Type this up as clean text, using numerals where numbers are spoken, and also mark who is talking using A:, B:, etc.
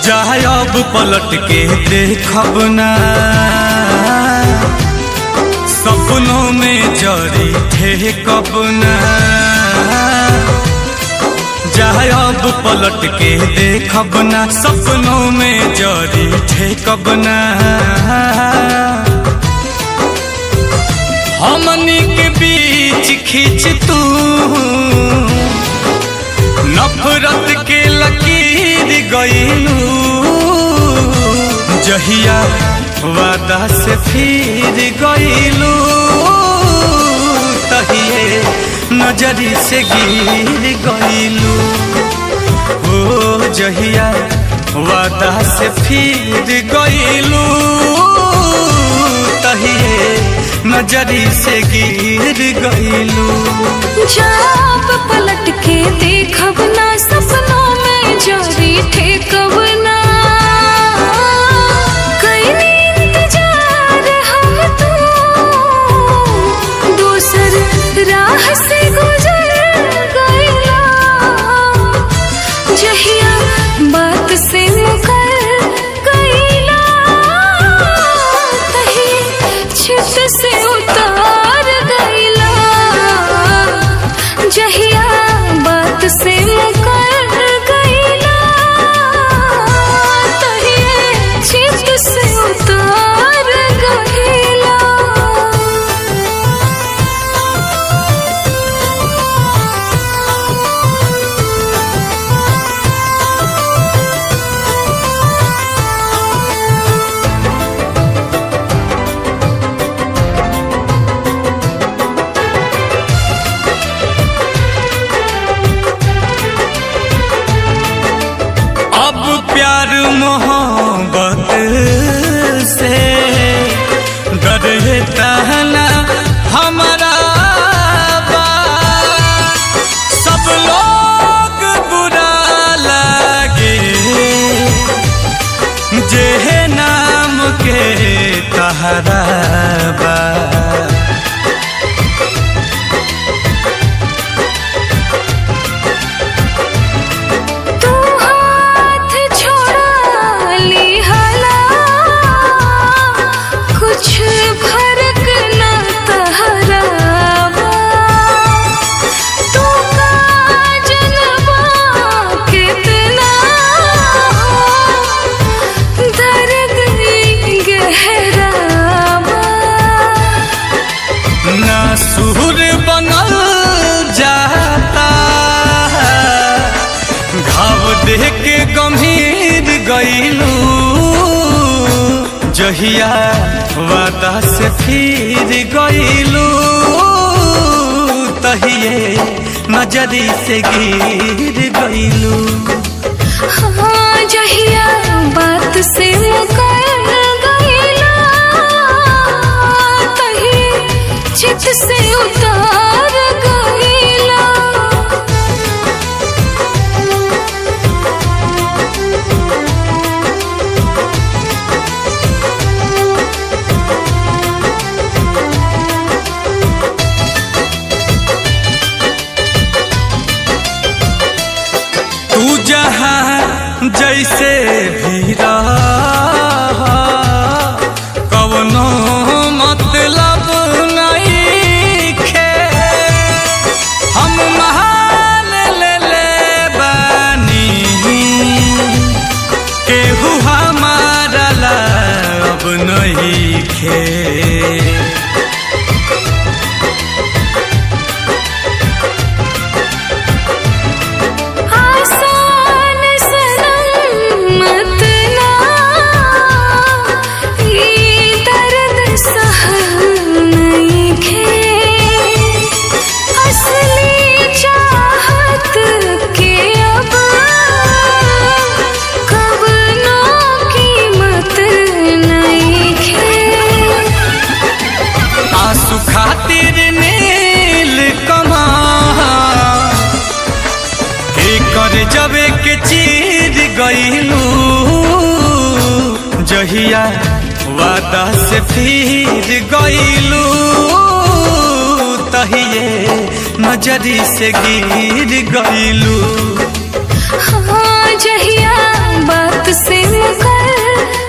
A: चाहे अब पलट के देखब ना, सपनों में जरी थे कब ना। चाहे अब पलट के देखब ना, सपनों में जरी थे कब ना। हमनी के बीच खींच तू नफरत के लकीर गईलू, जहिया वादा से फिर गईलू, तहिए नजरी से गिर गईलू। ओ जहिया वादा से फिर गईलू, तहिए नजरी से गिर गईलू।
B: जब पलट के देखब ना, सपनों में जरी ठेकब ना। कईनी इंतजार हम तो दूसर राह से गुजर गईला, जहिया बात से मुकर गईला, तही छित से उतार गईला, जहिया बात से मुकर गईला, तही छित से उतार गईला।
A: प्यार मोहब्बत से डरता ना हमारा बा, सब लोग बुरा लगे जे नाम के तहरा बा। सुर बनल जाता, घाव देख के गंभीर गईलू, जहिया वादा से फिर गईलू, तहिए नजरी से गिर गईलू।
B: हाँ जहिया बात से मुकर गईला, तही चित से उतार गईला।
A: तू जहाँ जैसे भी रह, कवनो मतलब नहीं खे, हम महाल ले बानी, केहू हमारा लब नहीं खे। जबे के चीर गईलू, जहिया वादा से फिर गईलू, तहिए नजरी से गिर गईलू।
B: हाँ जहिया बात से मुकर